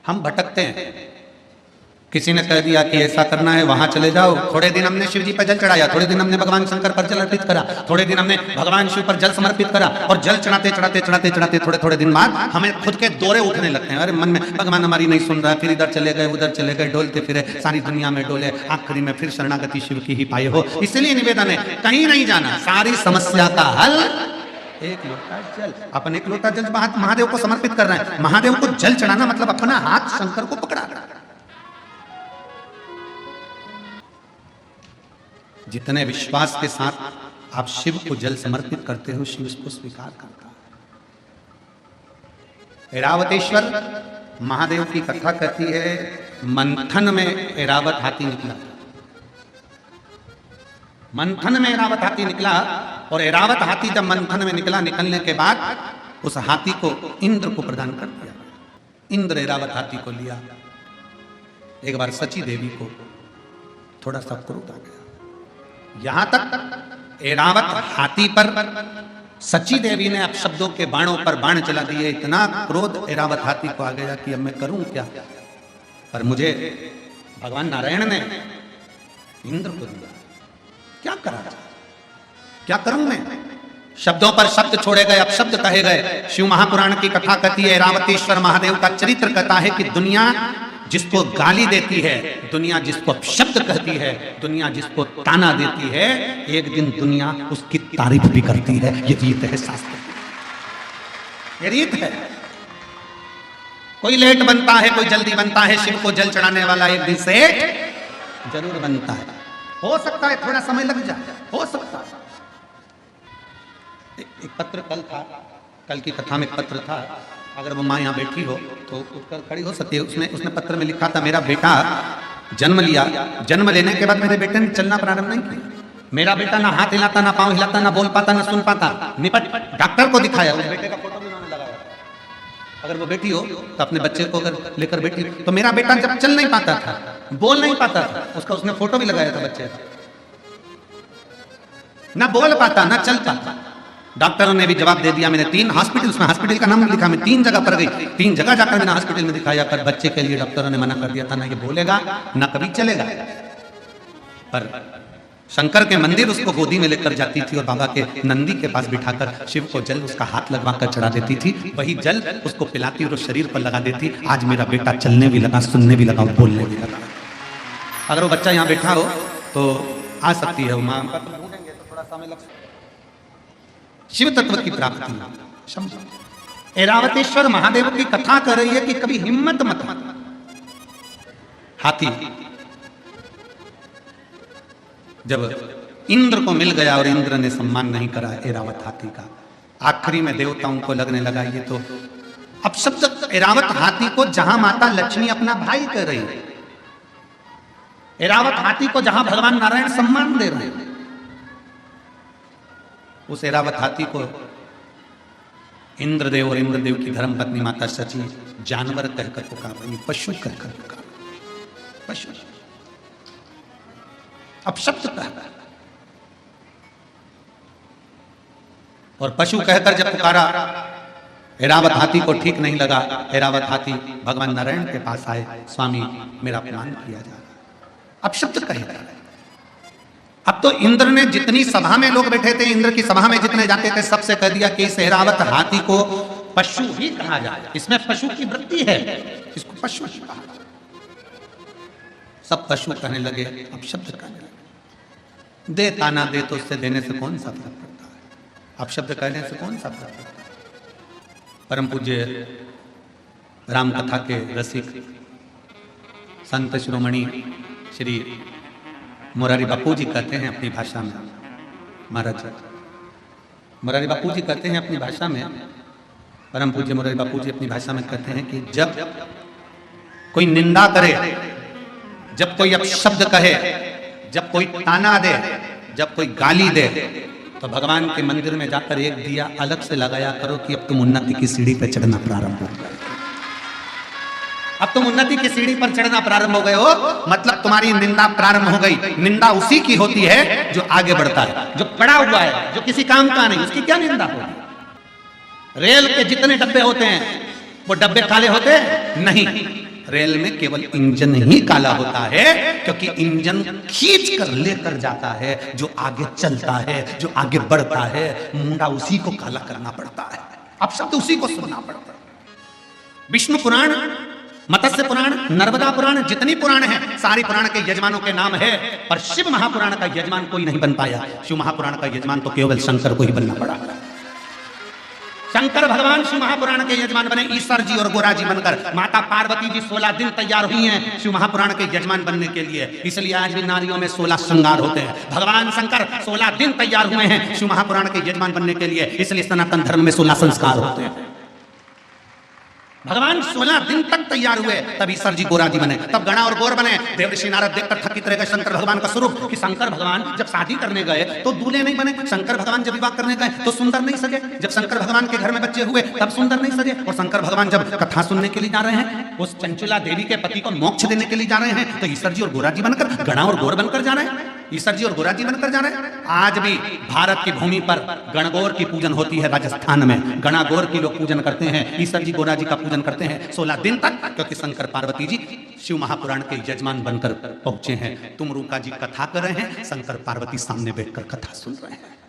हम भटकते हैं। किसी ने कह दिया कि ऐसा करना है, वहां चले जाओ। थोड़े दिन हमने शिव जी पर जल चढ़ाया, थोड़े दिन हमने भगवान शंकर पर जल अर्पित करा, थोड़े दिन हमने भगवान शिव पर जल समर्पित करा, और जल चढ़ाते चढ़ाते चढ़ाते चढ़ाते थोड़े थोड़े दिन बाद हमें खुद के दौरे उठने लगते हैं। अरे मन में भगवान हमारी नहीं सुन रहा, फिर इधर चले गए उधर चले गए, डोलते फिरे सारी दुनिया में डोले, आखिरी में फिर शरणागति शिव की ही पाए हो। इसलिए निवेदन है, कहीं नहीं जाना, सारी समस्या का हल एक लोटा जल। अपन एक लोटा जल महादेव को समर्पित कर रहे हैं। महादेव को जल चढ़ाना मतलब अपना हाथ शंकर को पकड़ा। जितने विश्वास के साथ आप शिव को जल समर्पित करते हो, शिव उसको स्वीकार करता है। ऐरावतेश्वर महादेव की कथा कहती है, मंथन में ऐरावत हाथी निकला। मंथन में ऐरावत हाथी निकला, और ऐरावत हाथी जब मंथन में निकला, निकलने के बाद उस हाथी को इंद्र को प्रदान कर दिया। इंद्र ऐरावत हाथी को लिया। एक बार सची देवी को थोड़ा सा क्रोध आ गया। यहां तक ऐरावत हाथी पर सची देवी ने अपशब्दों के बाणों पर बाण चला दिए। इतना क्रोध ऐरावत हाथी को आ गया कि अब मैं करूं क्या। पर मुझे भगवान नारायण ने इंद्र को दिया, क्या करा जाए, क्या करूं मैं। शब्दों पर शब्द छोड़े गए, अपशब्द कहे गए। शिव महापुराण की कथा कहती है, ऐरावतेश्वर महादेव का चरित्र कहता है कि दुनिया जिसको गाली देती है, दुनिया जिसको शब्द कहती है, दुनिया जिसको ताना देती है, एक दिन दुनिया उसकी तारीफ भी करती है। ये रीत है शास्त्र, ये रीत है। कोई लेट बनता है, कोई जल्दी बनता है। शिव को जल चढ़ाने वाला एक दिन सेठ जरूर बनता है। हो सकता है थोड़ा समय लग जाए, हो सकता है। एक पत्र कल था, कल की कथा में एक पत्र था। अगर वो माँ यहाँ बैठी हो तो उठकर खड़ी हो सकती है। उसने पत्र में लिखा था, मेरा बेटा जन्म लिया, जन्म लेने के बाद मेरे बेटे ने चलना प्रारंभ नहीं किया। मेरा बेटा ना हाथ हिलाता, ना पाँव हिलाता, ना बोल पाता, ना सुन पाता। निपट डॉक्टर को दिखाया, उस बेटे का फोटो भी उन्होंने लगाया। अगर वो बेटी हो तो अपने बच्चे को अगर लेकर बैठी, तो मेरा बेटा जब चल नहीं पाता था, बोल नहीं पाता था, उसका उसने फोटो भी लगाया था बच्चे का। ना बोल पाता, ना चल पाता। डॉक्टरों ने भी जवाब दे दिया। मैंने 3 हॉस्पिटल, उसमें हॉस्पिटल का नाम लिखा, मैं 3 जगह पर गई, 3 जगह जाकर मैंने हॉस्पिटल में दिखाया। पर बच्चे के लिए डॉक्टरों ने मना कर दिया था, ना ये बोलेगा ना कभी चलेगा। पर शंकर के मंदिर उसको गोदी में लेकर जाती थी और बाबा के नंदी के पास बिठाकर शिव को जल उसका हाथ लगवाकर चढ़ा देती थी। वही जल उसको पिलाती और शरीर पर लगा देती। आज मेरा बेटा चलने भी लगा, सुनने भी लगा, बोलने भी लगा। अगर वो बच्चा यहाँ बैठा हो तो आ सकती है माँ, ढूंढेंगे तो थोड़ा समय लग सकता है। शिव तत्व की प्राप्ति। ऐरावतेश्वर महादेव की कथा कर रही है कि कभी हिम्मत मत। हाथी जब इंद्र को मिल गया और इंद्र ने सम्मान नहीं करा ऐरावत हाथी का, आखिरी में देवताओं को लगने लगा ये तो अब शब्द। ऐरावत हाथी को जहां माता लक्ष्मी अपना भाई कह रही है, ऐरावत हाथी को जहां भगवान नारायण सम्मान दे रहे हैं, उस ऐरावत हाथी को इंद्रदेव और इंद्रदेव की धर्मपत्नी माता सची जानवर कहकर पुकार रही, पशु कहकर पुकार, पशु अब शब्द कहकर। और पशु कहकर जब पुकारा, ऐरावत हाथी को ठीक नहीं लगा। ऐरावत हाथी भगवान नारायण के पास आए, स्वामी मेरा अपमान किया जा रहा। अब शब्द कहेगा। अब तो इंद्र ने जितनी सभा में लोग बैठे थे, इंद्र की सभा में जितने जाते थे, सबसे कह दिया कि इस ऐरावत हाथी को पशु ही कहा जाए, इसमें पशु की वृत्ति है, इसको पशु ही कहा जाए। सब पशु कहने लगे, अब शब्द कहने लगे। दे ताना दे तो उससे देने से कौन सा फर्क पड़ता है, अब शब्द कहने से कौन सा फर्क पड़ता है। परम पूज्य राम कथा के रसिक संत शिरोमणि श्री मुरारी बापू जी कहते हैं अपनी भाषा में, महाराज मुरारी बापू जी कहते हैं अपनी भाषा में, परम पूज्य मुरारी बापू जी अपनी भाषा में कहते हैं कि जब कोई निंदा करे, जब कोई अपशब्द कहे, जब कोई ताना दे, जब कोई गाली दे, तो भगवान के मंदिर में जाकर एक दिया अलग से लगाया करो कि अब तुम उन्नति की सीढ़ी पर चढ़ना प्रारंभ हो गए। अब तुम उन्नति की सीढ़ी पर चढ़ना प्रारंभ हो गए हो, मतलब तुम्हारी निंदा प्रारंभ हो गई। निंदा उसी की होती है जो आगे बढ़ता है, जो पड़ा हुआ है, जो किसी काम का नहीं, उसकी क्या निंदा होगी। रेल के जितने डब्बे होते हैं वो डब्बे काले होते नहीं, रेल में केवल इंजन ही काला होता है, क्योंकि इंजन खींच कर लेकर जाता है, जो आगे चलता है, जो आगे बढ़ता है, मुंडा उसी को काला करना पड़ता है, अब शब्द उसी को सुनना पड़ता है। विष्णु पुराण, मत्स्य पुराण, नर्मदा पुराण, जितनी पुराण है सारी पुराण के यजमानों के नाम है, पर शिव महापुराण का यजमान कोई नहीं बन पाया। शिव महापुराण का यजमान तो केवल शंकर को ही बनना पड़ा। शंकर भगवान शिव महापुराण के यजमान बने, ईश्वर जी और गोरा जी बनकर। माता पार्वती जी 16 दिन तैयार हुई हैं शिव महापुराण के यजमान बनने के लिए, इसलिए आज भी नारियों में 16 श्रृंगार होते हैं। भगवान शंकर 16 दिन तैयार हुए हैं शिव महापुराण के यजमान बनने के लिए, इसलिए सनातन धर्म में 16 संस्कार होते हैं। भगवान 16 दिन तक तैयार हुए, तब ईश्वर जी गोरा जी बने, तब गणा और गौर बने। देवर्षि नारद देखकर थकित रह गए शंकर भगवान का स्वरूप, कि शंकर भगवान जब शादी करने गए तो दूल्हे नहीं बने, शंकर भगवान जब विवाह करने गए तो सुंदर नहीं सजे, जब शंकर भगवान के घर में बच्चे हुए तब सुंदर नहीं सजे, और शंकर भगवान जब कथा सुनने के लिए जा रहे हैं, उस चंचुला देवी के पति को मोक्ष देने के लिए जा रहे हैं, तो ईश्वर जी और गोरा जी बनकर, गणा और गौर बनकर जा रहे हैं, ईश्वर जी और गोरा जी बनकर जा रहे हैं। आज भी भारत की भूमि पर गणगौर की पूजन होती है, राजस्थान में गणागौर की लोग पूजन करते हैं, ईश्वर जी गोरा जी का पूजन करते हैं 16 दिन तक, क्योंकि शंकर पार्वती जी शिव महापुराण के यजमान बनकर पहुंचे हैं। तुम रूका जी कथा कर रहे हैं, शंकर पार्वती सामने बैठकर कथा सुन रहे हैं।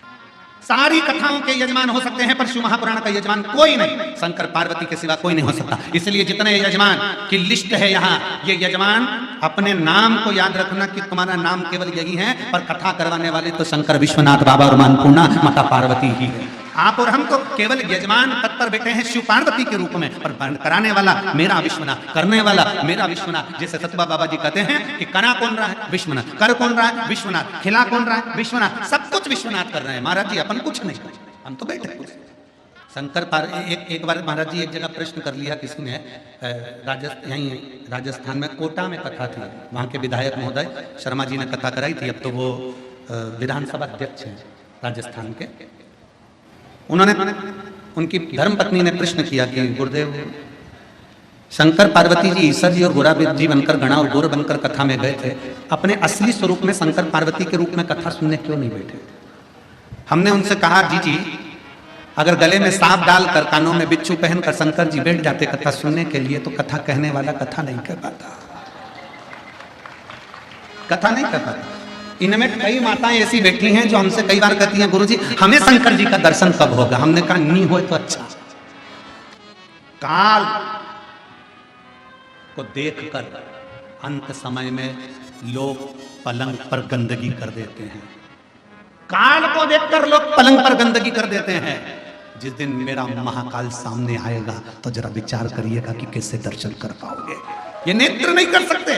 सारी कथाओं के यजमान हो सकते हैं, पर शिव महापुराण का यजमान कोई नहीं, शंकर पार्वती के सिवा कोई नहीं हो सकता। इसलिए जितने यजमान की लिस्ट है यहाँ, ये यजमान अपने नाम को याद रखना कि तुम्हारा नाम केवल यही है, पर कथा करवाने वाले तो शंकर विश्वनाथ बाबा और अन्नपूर्णा माता पार्वती ही है। आप और हम तो केवल यजमान पद पर बैठे हैं शिव पार्वती के रूप में, पर कराने वाला मेरा विश्वनाथ, करने वाला मेरा विश्वनाथ। जैसे सतबा बाबा जी कहते हैं कि करा कौन रहा है, विश्वनाथ, कर कौन रहा है, विश्वनाथ, खिला कौन रहा है, विश्वनाथ, सब कुछ विश्वनाथ कर रहे हैं। महाराज जी अपन कुछ नहीं, हम तो बैठे कुछ। शंकर एक बार महाराज जी एक जगह प्रश्न कर लिया किसी ने, यहीं राजस्थान में कोटा में कथा थी, वहाँ के विधायक महोदय शर्मा जी ने कथा कराई थी, अब तो वो विधानसभा अध्यक्ष हैं राजस्थान के। उन्होंने, उनकी धर्मपत्नी ने प्रश्न किया कि गुरुदेव, शंकर पार्वती जी ईश्वर जी और गोरा जी बनकर, गणा और गौर बनकर कथा में गए थे, अपने असली स्वरूप में शंकर पार्वती के रूप में कथा सुनने क्यों नहीं बैठे? हमने उनसे कहा, जी अगर गले में सांप डालकर, कानों में बिच्छू पहनकर शंकर जी बैठ जाते कथा सुनने के लिए, तो कथा कहने वाला कथा नहीं कर पाता, कथा नहीं कर पाता। इनमें कई माताएं ऐसी बैठी हैं जो हमसे कई बार कहती हैं, गुरुजी हमें शंकर जी का दर्शन कब होगा? हमने कहा नहीं हो तो अच्छा। काल को देखकर अंत समय में लोग पलंग पर गंदगी कर देते हैं, काल को देखकर लोग पलंग पर गंदगी कर देते हैं। जिस दिन मेरा महाकाल सामने आएगा तो जरा विचार करिएगा कि कैसे दर्शन कर पाओगे। ये नेत्र नहीं कर सकते,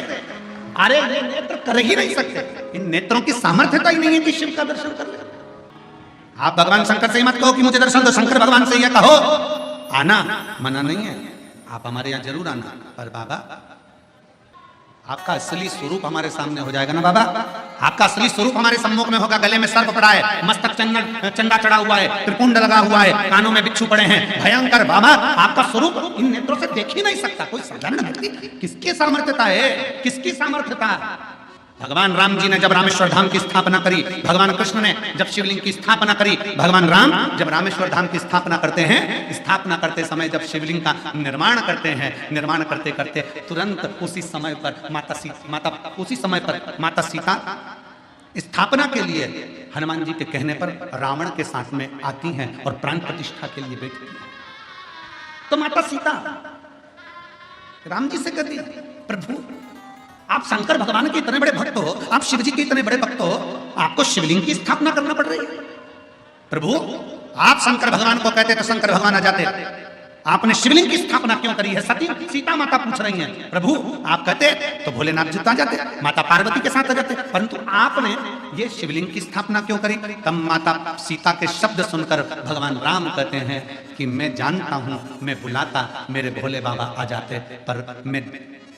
अरे ये नेत्र कर ही नहीं सकते, इन नेत्रों की सामर्थ्यता ही नहीं है कि शिव का दर्शन कर ले। आप भगवान शंकर से मत कहो कि मुझे दर्शन दो, शंकर भगवान से यह कहो, आना मना नहीं है, आप हमारे यहाँ जरूर आना, पर बाबा आपका असली स्वरूप हमारे सामने हो जाएगा ना बाबा, आपका असली स्वरूप हमारे सम्मुख में होगा। गले में सर्प पड़ा है, मस्तक चंदा चढ़ा हुआ है, त्रिपुंड लगा हुआ है, कानों में बिच्छू पड़े हैं, भयंकर बाबा आपका स्वरूप इन नेत्रों से देख ही नहीं सकता कोई साधारण व्यक्ति। किसकी सामर्थ्यता है, किसकी सामर्थ्यता? भगवान राम जी ने जब रामेश्वर धाम की स्थापना करी, भगवान कृष्ण ने जब शिवलिंग की स्थापना करी, भगवान राम जब रामेश्वर धाम की स्थापना करते हैं, स्थापना करते समय जब शिवलिंग का निर्माण करते हैं, निर्माण करते करते तुरंत उसी समय पर माता सीता स्थापना के लिए हनुमान जी के कहने पर रावण के साथ में आती हैं और प्राण प्रतिष्ठा के लिए बैठती हैं। तो माता सीता राम जी से कहती, प्रभु आप शंकर भगवान के इतने बड़े भक्त हो, आप शिव जी के इतने बड़े भक्त हो, आपको शिवलिंग की स्थापना करना पड़ रही है। प्रभु आप शंकर भगवान को कहते तो शंकर भगवान आ जाते, आपने शिवलिंग की स्थापना क्यों करी है? सती सीता माता पूछ रही हैं, प्रभु आप कहते तो भोलेनाथ जी आ जाते, माता पार्वती के साथ आ जाते, परंतु आपने ये शिवलिंग की स्थापना क्यों करी? तब माता सीता के शब्द सुनकर भगवान राम कहते हैं कि मैं जानता हूं, मैं बुलाता मेरे भोले बाबा आ जाते, पर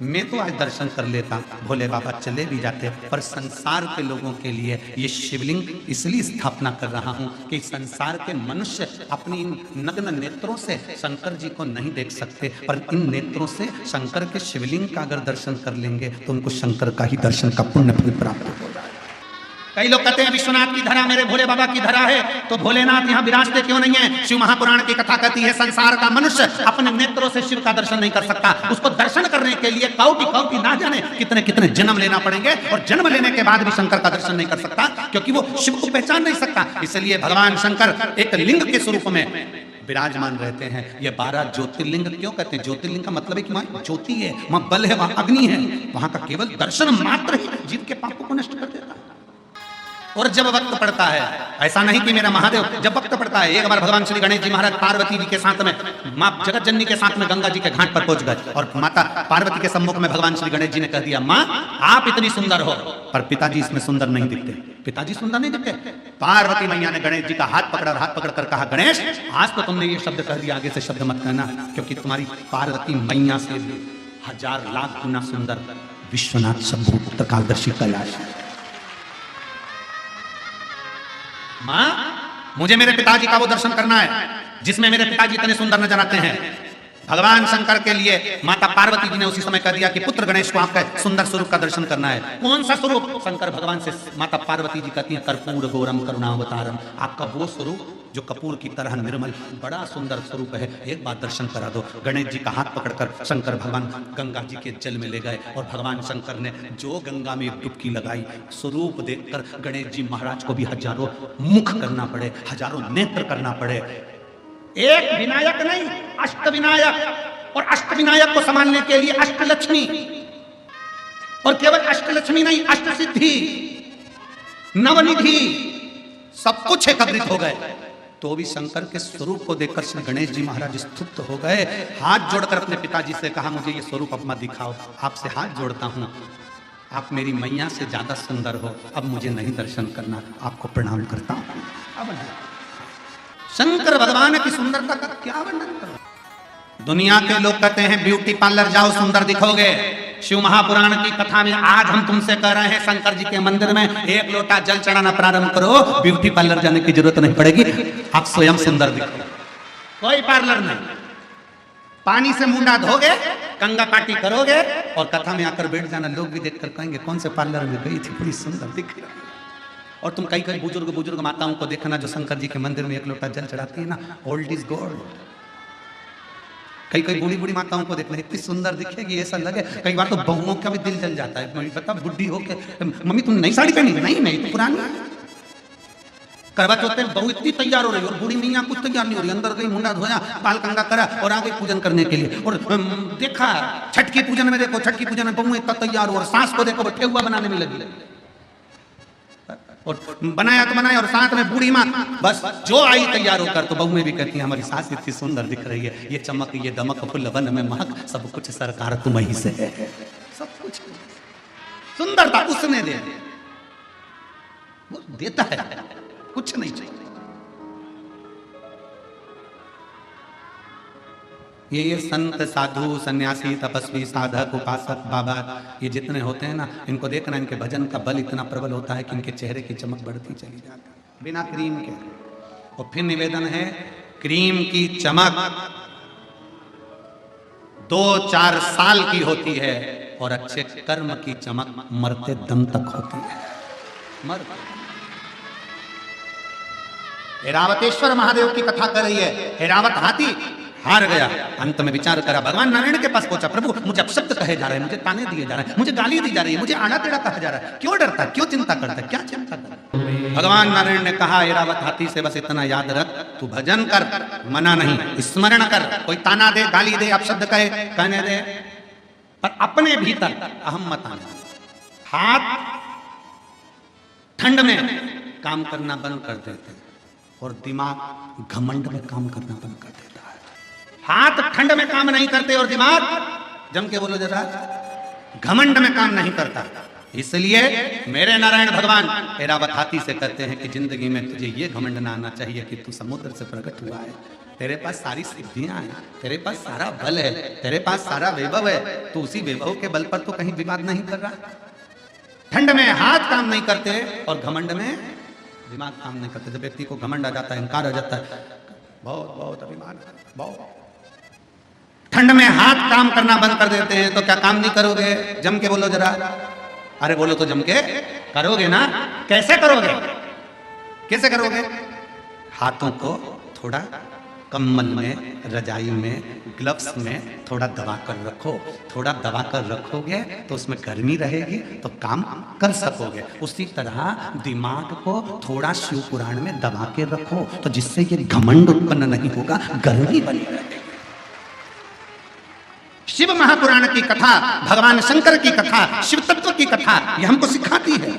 मैं तो आज दर्शन कर लेता, भोले बाबा चले भी जाते, पर संसार के लोगों के लिए ये शिवलिंग इसलिए स्थापना कर रहा हूं कि संसार के मनुष्य अपनी इन नग्न नेत्रों से शंकर जी को नहीं देख सकते, पर इन नेत्रों से शंकर के शिवलिंग का अगर दर्शन कर लेंगे तो उनको शंकर का ही दर्शन का पुण्य फल प्राप्त हो जाए। कई लोग कहते हैं विश्वनाथ की धरा मेरे भोले बाबा की धरा है, तो भोलेनाथ यहाँ विराजते क्यों नहीं है? शिव महापुराण की कथा कहती है संसार का मनुष्य अपने नेत्रों से शिव का दर्शन नहीं कर सकता। उसको दर्शन करने के लिए कौटी ना जाने कितने कितने जन्म लेना पड़ेंगे, और जन्म लेने के बाद भी शंकर का दर्शन नहीं कर सकता, क्योंकि वो शिव को पहचान नहीं सकता। इसलिए भगवान शंकर एक लिंग के स्वरूप में विराजमान रहते हैं। ये 12 ज्योतिर्लिंग क्यों कहते हैं? ज्योतिर्लिंग का मतलब है कि वहां ज्योति है, वहां बल है, वहां अग्नि है, वहां का केवल दर्शन मात्र ही जीव के पापों को नष्ट कर देता है। और जब वक्त पड़ता है, ऐसा नहीं कि मेरा महादेव, जब वक्त पड़ता है, एक बार भगवान श्री गणेश जी महाराज पार्वती जी के साथ में, मां जगत जननी के साथ में गंगा जी के घाट पर पहुंच गए, और माता पार्वती के सम्मुख में भगवान श्री गणेश जी ने कह दिया, मां आप इतनी सुंदर हो, पर पिताजी इसमें सुंदर नहीं दिखते, पिताजी सुंदर नहीं दिखते। पार्वती मैया ने गणेश जी का हाथ पकड़ा और हाथ पकड़कर कहा, गणेश आज तो तुमने ये शब्द कह दिया, आगे से शब्द मत कहना, क्योंकि तुम्हारी पार्वती मैया से 1000 लाख गुना सुंदर विश्वनाथ शंभु पुत्र कालदर्शी कैलाश। मां मुझे मेरे पिताजी का वो दर्शन करना है जिसमें मेरे पिताजी इतने सुंदर नजर आते हैं। भगवान शंकर के लिए माता पार्वती जी ने उसी समय कह दिया कि पुत्र गणेश को आपका सुंदर स्वरूप का दर्शन करना है। कौन सा स्वरूप? शंकर भगवान से माता पार्वती जी कहती हैं, कर्पूर गौरम करुणावतारम, आपका वो स्वरूप जो कपूर की तरह निर्मल बड़ा सुंदर स्वरूप है, एक बार दर्शन करा दो। गणेश जी का हाथ पकड़कर शंकर भगवान गंगा जी के जल में ले गए, और भगवान शंकर ने जो गंगा में डुबकी लगाई, स्वरूप देखकर गणेश जी महाराज को भी हजारों मुख करना पड़े, हजारों नेत्र करना पड़े। एक विनायक नहीं, अष्ट विनायक, और अष्ट विनायक को संभालने के लिए अष्टलक्ष्मी, और केवल अष्टलक्ष्मी नहीं, अष्ट सिद्धि, नवनिधि, सब कुछ एकत्रित हो गए। तो भी शंकर के स्वरूप को देखकर श्री गणेश जी महाराज स्तुत हो गए। हाथ जोड़कर अपने पिताजी से कहा, मुझे ये स्वरूप अब मत दिखाओ, आपसे हाथ जोड़ता हूं, आप मेरी मैया से ज्यादा सुंदर हो, अब मुझे नहीं दर्शन करना, आपको प्रणाम करता हूं। अब शंकर भगवान की सुंदरता का क्या वर्णन करो। दुनिया के लोग कहते हैं ब्यूटी पार्लर जाओ सुंदर दिखोगे। शिव महापुराण की कथा में आज हम तुमसे कह रहे हैं, शंकर जी के मंदिर में एक लोटा जल चढ़ाना प्रारंभ करो, ब्यूटी पार्लर जाने की जरूरत नहीं पड़ेगी, आप स्वयं सुंदर दिखोगे। कोई पार्लर नहीं, पानी से मुंडा धोगे, कंगा पार्टी करोगे, और कथा में आकर बैठ जाना, लोग भी देखकर कहेंगे कौन से पार्लर में गई थी, बड़ी सुंदर दिख रही। और तुम कई कई बुजुर्ग माताओं को देखना जो शंकर जी के मंदिर में एक लोटा जल चढ़ाती है ना, ओल्ड इज गोल्ड। कई कई बूढ़ी माताओं को देखना, इतनी सुंदर दिखेगी, ऐसा लगे। कई बार तो बहुओं का भी दिल जल जाता है, मम्मी पता बुढ़ी होके, मम्मी तुम नई साड़ी पहनी? नहीं तो पुरानी। करवा चौथ में बहू इतनी तैयार हो रही और बूढ़ी मैया कुछ तैयार नहीं हो रही, अंदर गई, मुंडा धोया, बाल कंगा करा और आ गई पूजन करने के लिए। और देखा छठ की पूजन में, देखो छठ की पूजन में बहू इतना तैयार हो, और सास को देखो ठेकुआ बनाने में लगी, और बनाया तो बनाया, और साथ में बूढ़ी माँ बस जो आई तैयार होकर, तो बहू में भी कहती है हमारी सास इतनी सुंदर दिख रही है, ये चमक ये दमक फुल्लवन में महक, सब कुछ सरकार तुम ही से है, सब कुछ सुंदरता उसने दे, वो देता है, कुछ नहीं चाहिए। ये संत साधु सन्यासी तपस्वी साधक उपासक बाबा ये जितने होते हैं ना, इनको देखना, इनके भजन का बल इतना प्रबल होता है कि इनके चेहरे की चमक बढ़ती चली जाती है बिना क्रीम के। और फिर निवेदन है, क्रीम की चमक 2-4 साल की होती है, और अच्छे कर्म की चमक मरते दम तक होती है। ऐरावतेश्वर महादेव की कथा कर रही है। ऐरावत हाथी हार गया, अंत में विचार करा, भगवान नारायण के पास पहुंचा, प्रभु मुझे अपशब्द कहे जा रहे हैं, मुझे ताने दिए जा रहे हैं, मुझे गाली दी जा रही है, मुझे आड़ा टेढ़ा कहा जा रहा है, क्यों डरता है, क्यों चिंता करता है, क्या चिंता करता है? भगवान नारायण ने कहा, ऐरावत हाथी से बस इतना याद रख, तू भजन कर, मना नहीं, स्मरण कर, कोई ताना दे, गाली दे, अपशब्द कहे, कहने दे, पर अपने भीतर अहम मत आना। हाथ ठंड में काम करना बंद कर देते, और दिमाग घमंड में काम करना बंद कर देता है। हाथ ठंड में काम नहीं करते, और दिमाग, जम के बोलो जरा, घमंड में काम नहीं करता। इसलिए मेरे नारायण भगवान ऐरावत हाथी से कहते हैं कि जिंदगी में तुझे ये घमंड ना आना चाहिए कि तू समुद्र से प्रकट हुआ है, तेरे पास सारी सिद्धियां हैं, तेरे पास सारा बल है, तेरे पास सारा वैभव है, तो उसी वैभव के बल पर तो कहीं विवाद नहीं कर रहा। ठंड में हाथ काम नहीं करते, और घमंड में दिमाग काम नहीं करते। जब व्यक्ति को घमंड आ जाता है, अहंकार आ जाता है, बहुत अभिमान, बहुत। ठंड में हाथ काम करना बंद कर देते हैं, तो क्या काम नहीं करोगे? जम के बोलो जरा, अरे बोलो तो जम के करोगे ना? कैसे करोगे? कैसे करोगे? हाथों को थोड़ा कम्बल में, रजाई में, ग्लव्स में थोड़ा दबा कर रखो। थोड़ा दबा कर रखोगे तो उसमें गर्मी रहेगी तो काम कर सकोगे। उसी तरह दिमाग को थोड़ा शिव पुराण में दबा के रखो तो जिससे ये घमंड उत्पन्न नहीं होगा, गर्मी बनी रहेगी। शिव महापुराण की कथा, भगवान शंकर की कथा, शिव तत्व की कथा ये हमको सिखाती है।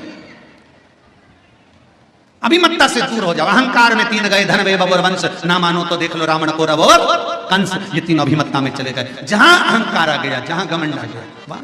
अभिमत्ता से दूर हो जाओ। अहंकार में तीन गए, धन वैभव और वंश, ना मानो तो देख लो रावण कौरव और कंस, ये तीनों अभिमत्ता में चले गए। जहां अहंकार आ गया, जहां घमंड आ गया, वहां